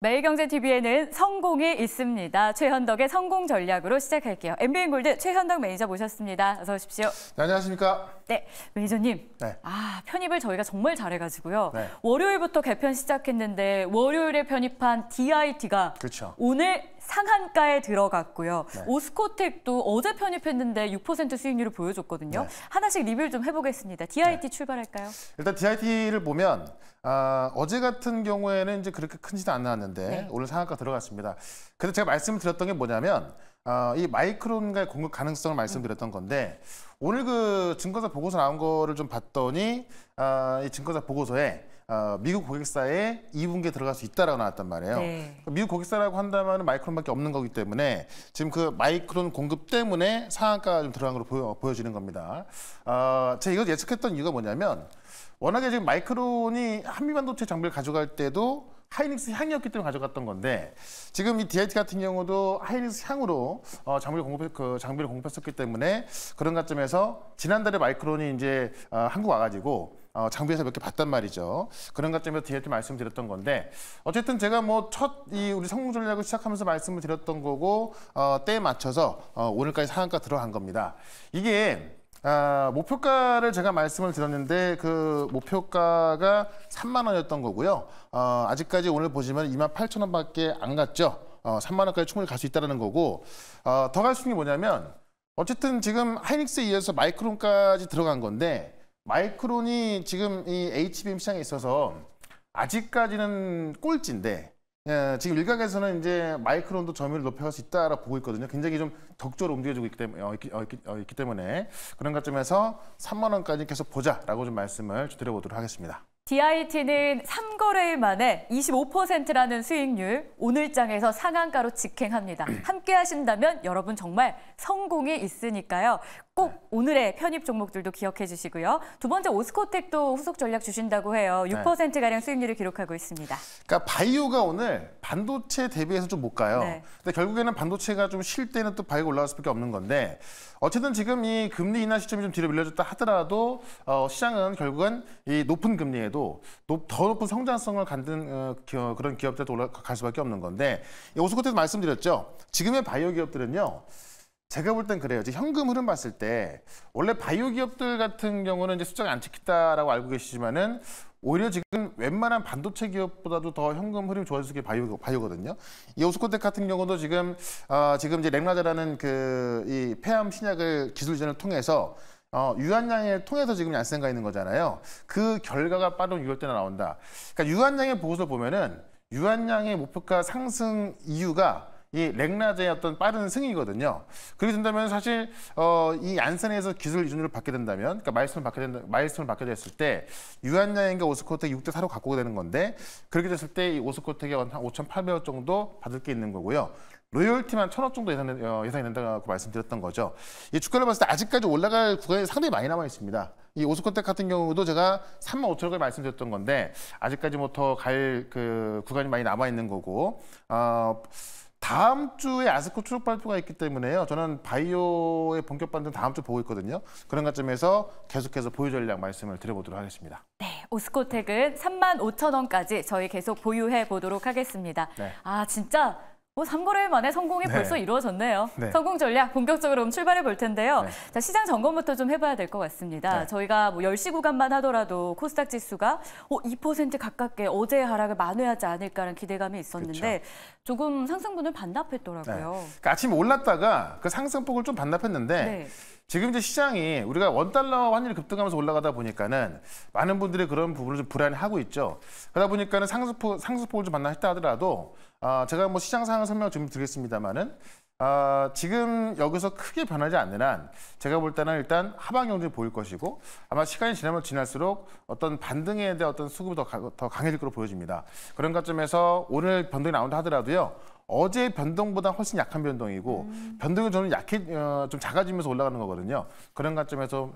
매일경제TV에는 성공이 있습니다. 최현덕의 성공 전략으로 시작할게요. MBN골드 최현덕 매니저 모셨습니다. 어서 오십시오. 네, 안녕하십니까? 네, 매니저님. 네. 편입을 저희가 정말 잘해가지고요. 네. 월요일부터 개편 시작했는데 월요일에 편입한 DIT가 그렇죠. 오늘 상한가에 들어갔고요. 네. 오스코텍도 어제 편입했는데 6% 수익률을 보여줬거든요. 네. 하나씩 리뷰를 좀 해보겠습니다. DIT 출발할까요? 일단 DIT를 보면 어제 같은 경우에는 이제 그렇게 큰지도 안 나왔는데 네. 오늘 상한가 들어갔습니다. 그래서 제가 말씀을 드렸던 게 뭐냐면 이 마이크론과의 공급 가능성을 말씀드렸던 건데 오늘 그 증권사 보고서 나온 거를 좀 봤더니 이 증권사 보고서에 미국 고객사에 2분기에 들어갈 수 있다라고 나왔단 말이에요. 네. 미국 고객사라고 한다면 마이크론밖에 없는 거기 때문에 지금 그 마이크론 공급 때문에 상한가가 좀 들어간 걸로 보여지는 겁니다. 제가 이거 예측했던 이유가 뭐냐면 워낙에 지금 마이크론이 한미반도체 장비를 가져갈 때도 하이닉스 향이었기 때문에 가져갔던 건데 지금 이 DIT 같은 경우도 하이닉스 향으로 장비를 공급했었기 때문에 그런 관점에서 지난달에 마이크론이 이제 한국 와가지고 장비에서 몇 개 봤단 말이죠. 그런 관점에서 DIT 말씀드렸던 건데 어쨌든 제가 뭐 첫 우리 성공 전략을 시작하면서 말씀을 드렸던 거고 때에 맞춰서 오늘까지 상한가 들어간 겁니다. 이게 목표가를 제가 말씀을 드렸는데 그 목표가가 3만 원이었던 거고요. 아직까지 오늘 보시면 28,000원밖에 안 갔죠. 3만 원까지 충분히 갈 수 있다는 거고 더 갈 수 있는 게 뭐냐면 어쨌든 지금 하이닉스에 이어서 마이크론까지 들어간 건데 마이크론이 지금 이 HBM 시장에 있어서 아직까지는 꼴찌인데 지금 일각에서는 이제 마이크론도 점유율을 높여갈 수 있다라고 보고 있거든요. 굉장히 좀 격조로 움직여주고 있기 때문에 그런 관점에서 3만 원까지 계속 보자라고 좀 말씀을 드려보도록 하겠습니다. DIT는 3거래일 만에 25%라는 수익률 오늘장에서 상한가로 직행합니다. 함께 하신다면 여러분 정말 성공이 있으니까요. 꼭 오늘의 편입 종목들도 기억해 주시고요. 두 번째 오스코텍도 후속 전략 주신다고 해요. 6%가량 수익률을 기록하고 있습니다. 그러니까 바이오가 오늘 반도체 대비해서 좀 못 가요. 네. 근데 결국에는 반도체가 좀 쉴 때는 또 바이오가 올라갈 수밖에 없는 건데 어쨌든 지금 이 금리 인하 시점이 좀 뒤로 밀려졌다 하더라도 시장은 결국은 이 높은 금리에도 더 높은 성장성을 갖는 그런 기업들도 올라갈 수밖에 없는 건데 오스코텍도 말씀드렸죠. 지금의 바이오 기업들은요. 제가 볼 땐 그래요. 현금 흐름 봤을 때 원래 바이오 기업들 같은 경우는 이제 숫자가 안 찍혔다라고 알고 계시지만은 오히려 지금 웬만한 반도체 기업보다도 더 현금 흐름이 좋아질 수 있게 바이오거든요. 이 오스코텍 같은 경우도 지금 이제 렉나자라는 이 폐암 신약을 기술 이전을 통해서 유한양을 통해서 지금 얀센가 있는 거잖아요. 그 결과가 빠른 6월 때나 나온다. 그러니까 유한양의 보고서 보면은 유한양의 목표가 상승 이유가 이 렉나제의 어떤 빠른 승이거든요. 그렇게 된다면 사실 이 얀센에서 기술 이전을 받게 된다면, 그러니까 마일스톤을 받게 됐을 때 유한양과 오스코텍 6대 4로 갖고 되는 건데 그렇게 됐을 때 이 오스코텍이 한 5,800원 정도 받을 게 있는 거고요. 로열티만 1,000원 정도 예상이 된다고 말씀드렸던 거죠. 이 주가를 봤을 때 아직까지 올라갈 구간이 상당히 많이 남아 있습니다. 이 오스코텍 같은 경우도 제가 35,000원까지 말씀드렸던 건데 아직까지 뭐 더 갈 그 구간이 많이 남아 있는 거고. 다음 주에 아스코 추적 발표가 있기 때문에요. 저는 바이오의 본격 반등 다음 주 보고 있거든요. 그런 관점에서 계속해서 보유 전략 말씀을 드려보도록 하겠습니다. 네, 오스코텍은 35,000원까지 저희 계속 보유해 보도록 하겠습니다. 네. 진짜 3거래일 만에 성공이 벌써 이루어졌네요. 네. 성공 전략 본격적으로 출발해 볼 텐데요. 네. 자, 시장 점검부터 좀 해봐야 될 것 같습니다. 네. 저희가 10시 구간만 하더라도 코스닥 지수가 2% 가깝게 어제의 하락을 만회하지 않을까라는 기대감이 있었는데 그렇죠. 조금 상승분을 반납했더라고요. 네. 그러니까 아침에 올랐다가 그 상승폭을 좀 반납했는데 네. 지금 이제 시장이 우리가 원달러 환율이 급등하면서 올라가다 보니까는 많은 분들이 그런 부분을 좀 불안해하고 있죠. 그러다 보니까는 상승폭을 좀 반납했다 하더라도 제가 뭐 시장 상황 설명을 좀 드리겠습니다만은 지금 여기서 크게 변하지 않는 한 제가 볼 때는 일단 하방 형질이 보일 것이고 아마 시간이 지나면 지날수록 어떤 반등에 대한 어떤 수급이 더 강해질 것으로 보여집니다. 그런 관점에서 오늘 변동이 나온다 하더라도요. 어제 변동보다 훨씬 약한 변동이고 변동이 저는 좀 작아지면서 올라가는 거거든요. 그런 관점에서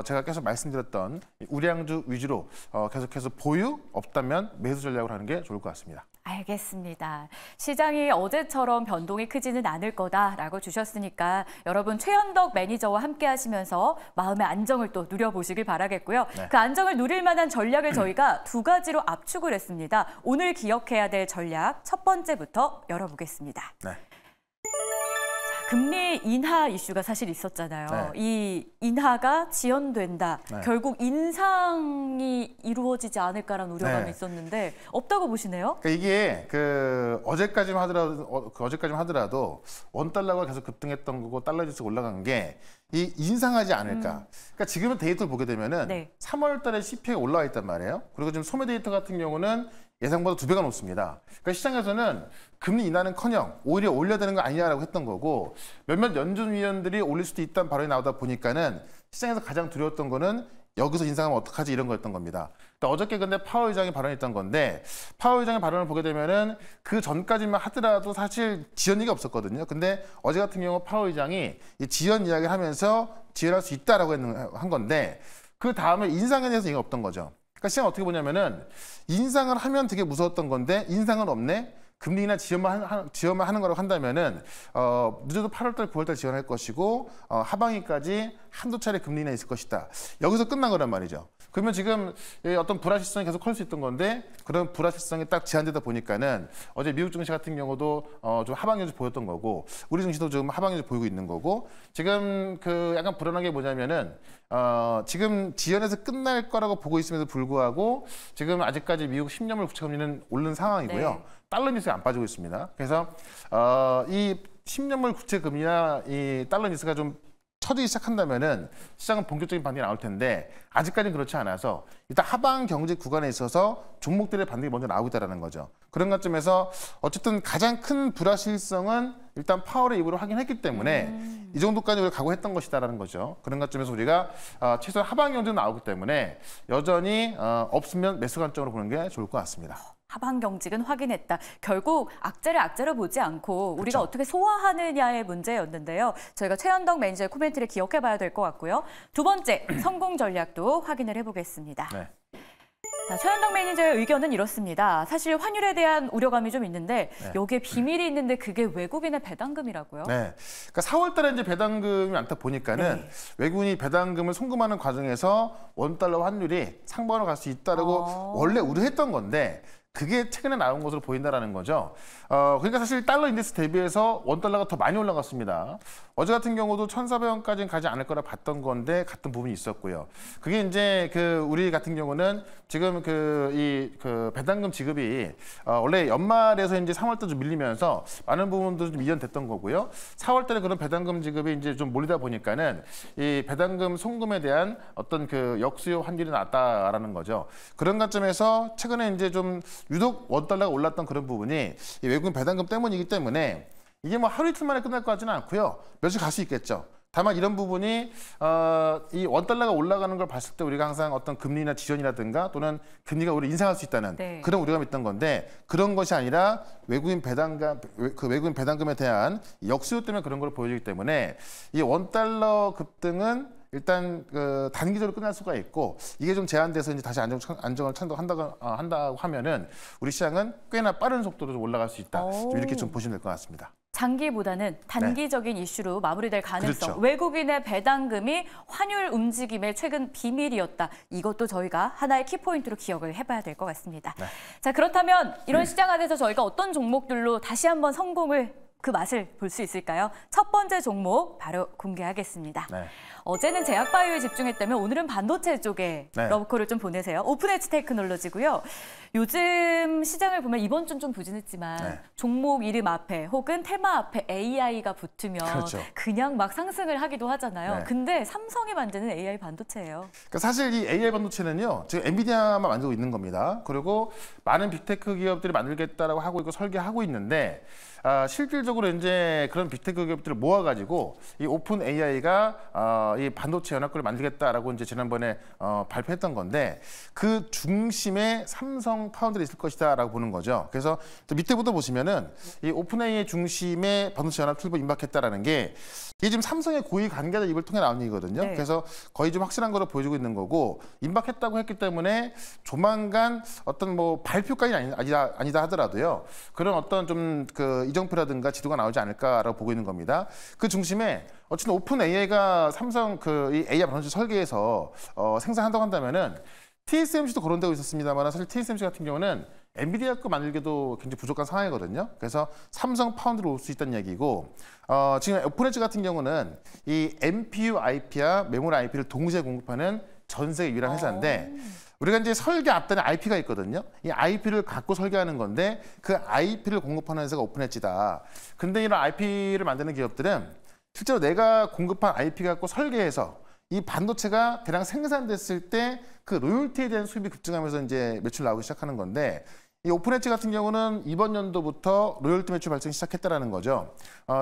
제가 계속 말씀드렸던 우량주 위주로 계속해서 보유 없다면 매수 전략을 하는 게 좋을 것 같습니다. 알겠습니다. 시장이 어제처럼 변동이 크지는 않을 거다라고 주셨으니까 여러분 최현덕 매니저와 함께 하시면서 마음의 안정을 또 누려보시길 바라겠고요. 네. 그 안정을 누릴 만한 전략을 저희가 두 가지로 압축을 했습니다. 오늘 기억해야 될 전략 첫 번째부터 열어보겠습니다. 네. 금리 인하 이슈가 사실 있었잖아요. 네. 이 인하가 지연된다. 네. 결국 인상이 이루어지지 않을까라는 우려감이 네. 있었는데 없다고 보시네요? 그러니까 이게 어제까지만 하더라도 원 달러가 계속 급등했던 거고 달러 지수가 올라간 게 이 인상하지 않을까. 그러니까 지금은 데이터를 보게 되면은 네. 3월달에 CPI가 올라와 있단 말이에요. 그리고 지금 소매 데이터 같은 경우는 예상보다 2배가 높습니다. 그러니까 시장에서는 금리 인하는커녕 오히려 올려야 되는 거 아니냐라고 했던 거고 몇몇 연준위원들이 올릴 수도 있다는 발언이 나오다 보니까는 시장에서 가장 두려웠던 거는 여기서 인상하면 어떡하지 이런 거였던 겁니다. 그러니까 어저께 근데 파월 의장이 발언했던 건데 파월 의장의 발언을 보게 되면은 그 전까지만 하더라도 사실 지연 얘기가 없었거든요. 근데 어제 같은 경우 파월 의장이 이 지연 이야기를 하면서 지연할 수 있다라고 한 건데 그 다음에 인상에 대해서 얘기가 없던 거죠. 그러니까 시장 어떻게 보냐면은 인상을 하면 되게 무서웠던 건데 인상은 없네. 금리나 지연만 하는 거라고 한다면은 늦어도 8월달, 9월달 지원할 것이고 하반기까지 한두 차례 금리 인하 있을 것이다. 여기서 끝난 거란 말이죠. 그러면 지금 어떤 불확실성이 계속 커질 수 있던 건데 그런 불확실성이 딱 제한되다 보니까는 어제 미국 증시 같은 경우도 좀 하방연주 보였던 거고 우리 증시도 좀 하방연주 보이고 있는 거고 지금 약간 불안한 게 뭐냐면은 지금 지연해서 끝날 거라고 보고 있음에도 불구하고 지금 아직까지 미국 10년물 국채금리는 오른 상황이고요. 네. 달러 뉴스가 안 빠지고 있습니다. 그래서 이 10년물 국채금리나 이 달러 뉴스가 좀 쳐지기 시작한다면은 시장은 본격적인 반등이 나올 텐데 아직까지는 그렇지 않아서 일단 하방 경제 구간에 있어서 종목들의 반등이 먼저 나오고 있다는 거죠. 그런 관점에서 어쨌든 가장 큰 불확실성은 일단 파월의 입으로 확인했기 때문에 이 정도까지 우리가 각오했던 것이다라는 거죠. 그런 관점에서 우리가 최소한 하방 경제는 나오기 때문에 여전히 없으면 매수 관점으로 보는 게 좋을 것 같습니다. 하방 경직은 확인했다. 결국 악재를 보지 않고 우리가 그렇죠. 어떻게 소화하느냐의 문제였는데요. 저희가 최현덕 매니저의 코멘트를 기억해봐야 될 것 같고요. 두 번째, 성공 전략도 확인을 해보겠습니다. 네. 자, 최현덕 매니저의 의견은 이렇습니다. 사실 환율에 대한 우려감이 좀 있는데 네. 여기에 비밀이 있는데 그게 외국인의 배당금이라고요? 네. 그러니까 4월달에 이제 배당금이 많다 보니까는 네. 외국인이 배당금을 송금하는 과정에서 원달러 환율이 상방으로 갈 수 있다라고 원래 우려했던 건데 그게 최근에 나온 것으로 보인다라는 거죠. 그러니까 사실 달러 인덱스 대비해서 원달러가 더 많이 올라갔습니다. 어제 같은 경우도 1,400원까지는 가지 않을 거라 봤던 건데 같은 부분이 있었고요. 그게 이제 우리 같은 경우는 지금 배당금 지급이 원래 연말에서 이제 3월달 좀 밀리면서 많은 부분도 좀 이연됐던 거고요. 4월달에 그런 배당금 지급이 이제 좀 몰리다 보니까는 이 배당금 송금에 대한 어떤 역수요 환율이 났다라는 거죠. 그런 관점에서 최근에 이제 좀 유독 원달러가 올랐던 그런 부분이 이 외국인 배당금 때문이기 때문에 이게 뭐 하루 이틀 만에 끝날 것 같지는 않고요. 며칠 갈 수 있겠죠. 다만 이런 부분이 이 원달러가 올라가는 걸 봤을 때 우리가 항상 어떤 금리나 지연이라든가 또는 금리가 우리 인상할 수 있다는 네. 그런 우려감이 있던 건데 그런 것이 아니라 외국인 배당금에 대한 역수요 때문에 그런 걸 보여주기 때문에 이 원달러 급등은 일단 단기적으로 끝날 수가 있고 이게 좀 제한돼서 이제 다시 안정을 한다고 하면은 우리 시장은 꽤나 빠른 속도로 좀 올라갈 수 있다. 좀 이렇게 좀 보시면 될 것 같습니다. 장기보다는 단기적인 이슈로 마무리될 가능성. 그렇죠. 외국인의 배당금이 환율 움직임의 최근 비밀이었다. 이것도 저희가 하나의 키포인트로 기억을 해봐야 될 것 같습니다. 네. 자, 그렇다면 이런 시장 안에서 저희가 어떤 종목들로 다시 한번 성공을 그 맛을 볼 수 있을까요? 첫 번째 종목 바로 공개하겠습니다. 네. 어제는 제약바이오에 집중했다면 오늘은 반도체 쪽에 네. 러브콜을 좀 보내세요. 오픈엣지 테크놀로지고요. 요즘 시장을 보면 이번 주는 좀 부진했지만 네. 종목 이름 앞에 혹은 테마 앞에 AI가 붙으면 그렇죠. 그냥 막 상승을 하기도 하잖아요. 네. 근데 삼성이 만드는 AI 반도체예요. 그러니까 사실 이 AI 반도체는요, 지금 엔비디아만 만들고 있는 겁니다. 그리고 많은 빅테크 기업들이 만들겠다라고 하고 있고 설계하고 있는데 실질적으로 이제 그런 빅테크 기업들을 모아가지고 이 오픈 AI가 이 반도체 연합군을 만들겠다라고 이제 지난번에 발표했던 건데 그 중심에 삼성 삼성 파운드에 있을 것이다라고 보는 거죠. 그래서 또 밑에부터 보시면은 이 오픈AI 중심의 반도체 연합 출범 임박했다라는 게 이게 지금 삼성의 고위 관계자 입을 통해 나온 얘기거든요. 네. 그래서 거의 좀 확실한 거로 보여주고 있는 거고 임박했다고 했기 때문에 조만간 어떤 뭐 발표까지는 아니다 하더라도요. 그런 어떤 좀 그 이정표라든가 지도가 나오지 않을까라고 보고 있는 겁니다. 그 중심에 어쨌든 오픈AI가 삼성 그 이 AI 반도체 설계에서 생산한다고 한다면은 TSMC도 거론되고 있었습니다만 사실 TSMC 같은 경우는 엔비디아 거 만들기도 굉장히 부족한 상황이거든요. 그래서 삼성 파운드로 올 수 있다는 얘기고 지금 오픈엣지 같은 경우는 이 NPU IP와 메모리 IP를 동시에 공급하는 전 세계 유일한 회사인데 우리가 이제 설계 앞단에 IP가 있거든요. 이 IP를 갖고 설계하는 건데 그 IP를 공급하는 회사가 오픈엣지다. 근데 이런 IP를 만드는 기업들은 실제로 내가 공급한 IP 갖고 설계해서 이 반도체가 대량 생산됐을 때 그 로열티에 대한 수입이 급증하면서 이제 매출 나오기 시작하는 건데 이 오픈엣지 같은 경우는 이번 연도부터 로열티 매출 발생 시작했다라는 거죠.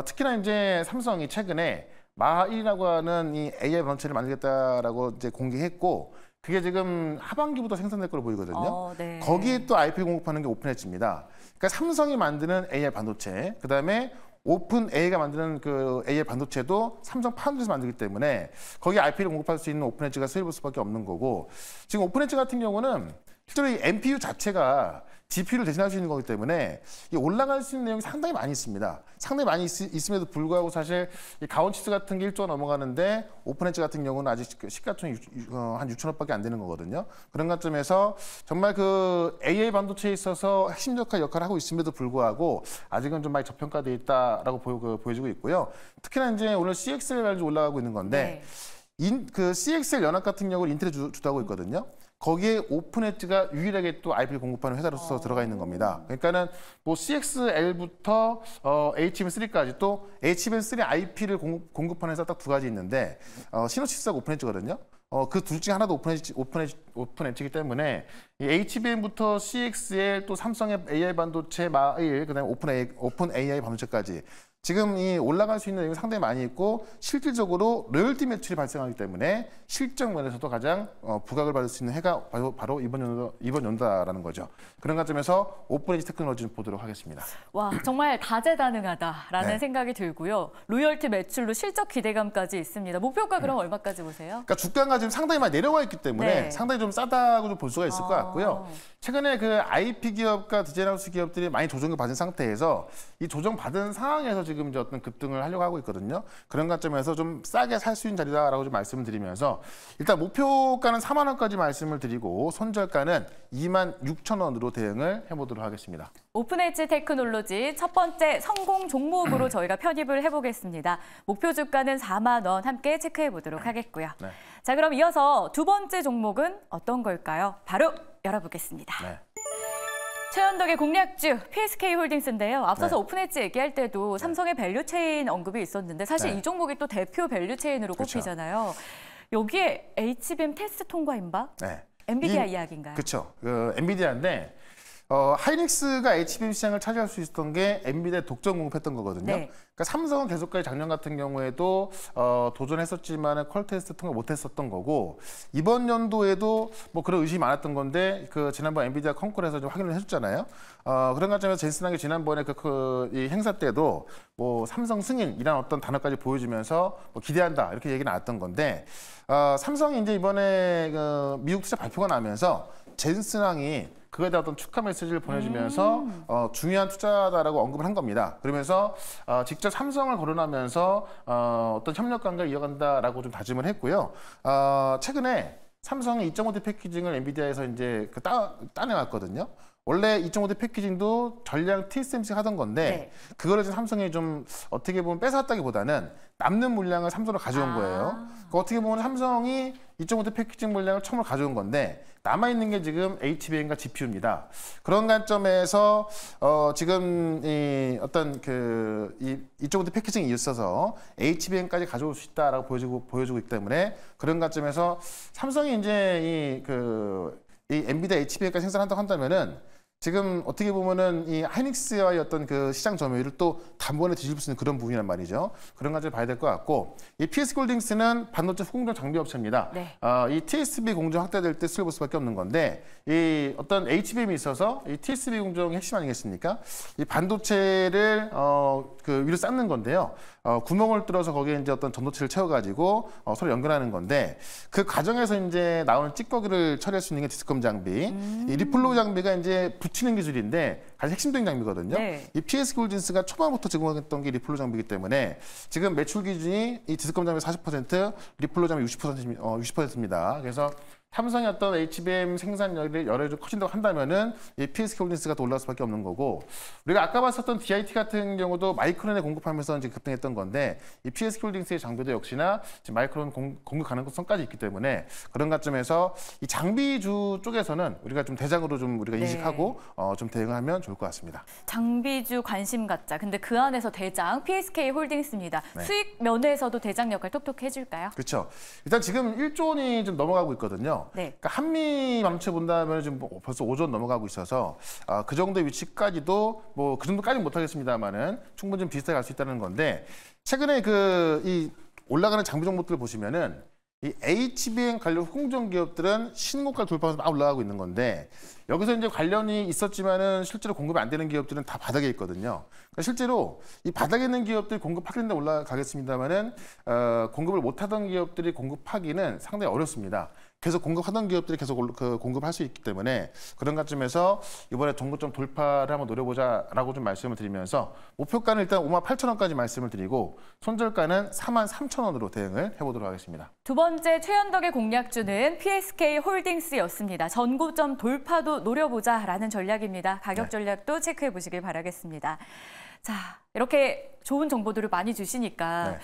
특히나 이제 삼성이 최근에 마하1이라고 하는 이 AI 반도체를 만들겠다라고 이제 공개했고 그게 지금 하반기부터 생산될 걸로 보이거든요. 네. 거기에 또 IP를 공급하는 게 오픈엣지입니다. 그러니까 삼성이 만드는 AI 반도체, 그다음에 오픈AI가 만드는 그 AI 반도체도 삼성 파운드에서 만들기 때문에 거기 IP를 공급할 수 있는 오픈엣지가 수입을 볼 수밖에 없는 거고 지금 오픈엣지 같은 경우는 실제로 이 NPU 자체가 GPU를 대신할 수 있는 거기 때문에 이 올라갈 수 있는 내용이 상당히 많이 있습니다. 상당히 많이 있음에도 불구하고 사실 이 가온치스 같은 게 1조가 넘어가는데 오픈엣지 같은 경우는 아직 시가총이 한 6천억밖에 안 되는 거거든요. 그런 관점에서 정말 그 AI 반도체에 있어서 핵심적인 역할을 하고 있음에도 불구하고 아직은 좀 많이 저평가되어 있다라고 보여지고 있고요. 특히나 이제 오늘 CXL 발주 올라가고 있는 건데 그 CXL 연합 같은 경우는 인텔이 주도하고 있거든요. 거기에 오픈엣지가 유일하게 또 IP를 공급하는 회사로서 들어가 있는 겁니다. 그러니까는 뭐 CXL부터 HBM3까지 또 HBM3 IP를 공급하는 회사 딱 두 가지 있는데 시노치스하고 오픈엣지거든요. 그 둘 중에 하나도 오픈엣지이기 때문에 이 HBM부터 CXL 또 삼성의 AI 반도체 마1 그다음에 오픈AI 반도체까지 지금 이 올라갈 수 있는 내용이 상당히 많이 있고 실질적으로 로열티 매출이 발생하기 때문에 실적 면에서도 가장 부각을 받을 수 있는 해가 바로 이번 연도라는 거죠. 그런 관점에서 오픈엣지 테크놀로지를 보도록 하겠습니다. 와, 정말 다재다능하다라는 네. 생각이 들고요. 로열티 매출로 실적 기대감까지 있습니다. 목표가 그럼 얼마까지 보세요? 그러니까 주가가 지금 상당히 많이 내려와 있기 때문에 네. 상당히 좀 싸다고 볼 수가 있을 것 같고요. 최근에 그 IP 기업과 디자인하우스 기업들이 많이 조정을 받은 상태에서 이 조정받은 상황에서 지금 이제 어떤 급등을 하려고 하고 있거든요. 그런 관점에서 좀 싸게 살 수 있는 자리다라고 좀 말씀을 드리면서 일단 목표가는 4만 원까지 말씀을 드리고 손절가는 2만 6천 원으로 대응을 해보도록 하겠습니다. 오픈엣지 테크놀로지 첫 번째 성공 종목으로 저희가 편입을 해보겠습니다. 목표 주가는 4만 원 함께 체크해 보도록 하겠고요. 네. 자, 그럼 이어서 두 번째 종목은 어떤 걸까요? 바로 열어보겠습니다. 네. 최현덕의 공략주 PSK홀딩스인데요. 앞서서 네. 오픈엣지 얘기할 때도 삼성의 밸류체인 언급이 있었는데 사실 네. 이 종목이 또 대표 밸류체인으로 그렇죠. 꼽히잖아요. 여기에 HBM 테스트 통과 임박? 네. 엔비디아 이야기인가요? 그렇죠. 그 엔비디아인데 하이닉스가 HBM 시장을 차지할 수 있었던 게 엔비디아 독점 공급했던 거거든요. 네. 그러니까 삼성은 계속까지 작년 같은 경우에도 도전했었지만 퀄 테스트 통과 못했었던 거고 이번 연도에도 뭐 그런 의심이 많았던 건데 그 지난번 엔비디아 컨콜에서 좀 확인을 해줬잖아요. 그런 관점에서 젠슨하게 지난번에 이 행사 때도 뭐 삼성 승인이란 어떤 단어까지 보여주면서 뭐 기대한다 이렇게 얘기 나왔던 건데 삼성이 이제 이번에 미국 투자 발표가 나면서 젠슨왕이 그거에 대한 어떤 축하 메시지를 보내주면서 중요한 투자다라고 언급을 한 겁니다. 그러면서 직접 삼성을 거론하면서 어떤 협력 관계를 이어간다라고 좀 다짐을 했고요. 최근에 삼성이 2.5D 패키징을 엔비디아에서 이제 따내왔거든요. 원래 2.5D 패키징도 전량 TSMC가 하던 건데 네. 그거를 지금 삼성이 좀 어떻게 보면 뺏어왔다기보다는 남는 물량을 삼성으로 가져온 거예요. 그러니까 어떻게 보면 삼성이 2.5D 패키징 물량을 처음으로 가져온 건데 남아있는 게 지금 HBM과 GPU입니다. 그런 관점에서 지금 이 어떤 이 2.5D 패키징이 있어서 HBM까지 가져올 수 있다라고 보여주고 있기 때문에 그런 관점에서 삼성이 이제 이 엔비디아 HBM까지 생산한다고 한다면은 지금 어떻게 보면은 이 하이닉스와의 어떤 그 시장 점유율을 또 단번에 뒤집을 수 있는 그런 부분이란 말이죠. 그런 가지를 봐야 될 것 같고, 이 PS홀딩스는 반도체 후공정 장비 업체입니다. 네. 이 TSB 공정 확대될 때 수를 볼 수밖에 없는 건데, 이 어떤 HBM이 있어서 이 TSB 공정의 핵심 아니겠습니까? 이 반도체를 그 위로 쌓는 건데요. 구멍을 뚫어서 거기에 이제 어떤 전도체를 채워가지고 서로 연결하는 건데, 그 과정에서 이제 나오는 찌꺼기를 처리할 수 있는 게 디스컴 장비. 이 리플로우 장비가 이제 붙이는 기술인데 가장 핵심적인 장비거든요. 네. 이 PS홀딩스가 초반부터 제공했던 게 리플로우 장비이기 때문에 지금 매출 기준이 이 디스컴 장비 40%, 리플로우 장비 60%입니다. 그래서 삼성의 어떤 HBM 생산량이 여러 좀 커진다고 한다면은 이 PS홀딩스가 더 올라갈 수밖에 없는 거고, 우리가 아까 봤었던 DIT 같은 경우도 마이크론에 공급하면서 이제 급등했던 건데, 이 PS홀딩스의 장비도 역시나 지금 마이크론 공급 가능성까지 있기 때문에 그런 관점에서 이 장비주 쪽에서는 우리가 좀 대장으로 좀 우리가 인식하고 좀 대응하면 좋을 것 같습니다. 장비주 관심 갖자. 근데 그 안에서 대장 PSK홀딩스입니다. 네. 수익 면에서도 대장 역할 톡톡 해줄까요? 그렇죠. 일단 지금 1조 원이 좀 넘어가고 있거든요. 네. 그러니까 한미 반도체 본다면 지금 벌써 5조 원 넘어가고 있어서 그 정도의 위치까지도 뭐 그 정도까지는 못하겠습니다만은 충분히 좀 비슷하게 갈 수 있다는 건데, 최근에 이 올라가는 장비 종목들을 보시면은 이 HBM 관련 후공정 기업들은 신고가를 돌파해서 막 올라가고 있는 건데, 여기서 이제 관련이 있었지만은 실제로 공급이 안 되는 기업들은 다 바닥에 있거든요. 그러니까 실제로 이 바닥에 있는 기업들이 공급하기는 올라가겠습니다만은 공급을 못하던 기업들이 공급하기는 상당히 어렵습니다. 계속 공급하던 기업들이 계속 공급할 수 있기 때문에 그런 관점에서 이번에 정고점 돌파를 한번 노려보자라고 좀 말씀을 드리면서, 목표가는 일단 58,000원까지 말씀을 드리고 손절가는 43,000원으로 대응을 해보도록 하겠습니다. 두 번째 최현덕의 공략주는 PSK홀딩스였습니다. 전고점 돌파도 노려보자라는 전략입니다. 가격 전략도 체크해 보시길 바라겠습니다. 자, 이렇게 좋은 정보들을 많이 주시니까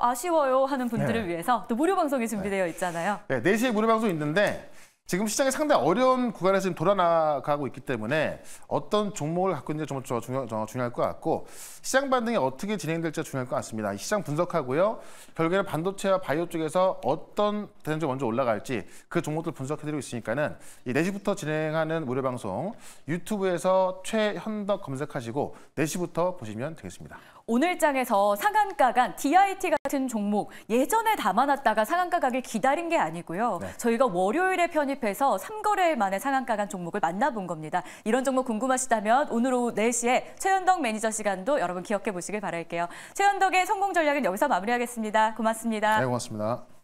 아쉬워요 하는 분들을 위해서 또 무료 방송이 준비되어 있잖아요. 네, 4시에 무료 방송이 있는데 지금 시장이 상당히 어려운 구간에서 지금 돌아나가고 있기 때문에 어떤 종목을 갖고 있는지 좀 중요할 것 같고, 시장 반등이 어떻게 진행될지가 중요할 것 같습니다. 시장 분석하고요. 결국에는 반도체와 바이오 쪽에서 어떤 대전적으로 먼저 올라갈지 그 종목들 분석해드리고 있으니까는 이 4시부터 진행하는 무료 방송 유튜브에서 최현덕 검색하시고 4시부터 보시면 되겠습니다. 오늘 장에서 상한가 간 DIT 같은 종목 예전에 담아놨다가 상한가 가길 기다린 게 아니고요. 저희가 월요일에 편입해서 3거래일 만에 상한가 간 종목을 만나본 겁니다. 이런 종목 궁금하시다면 오늘 오후 4시에 최현덕 매니저 시간도 여러분 기억해 보시길 바랄게요. 최현덕의 성공 전략은 여기서 마무리하겠습니다. 고맙습니다. 네, 고맙습니다.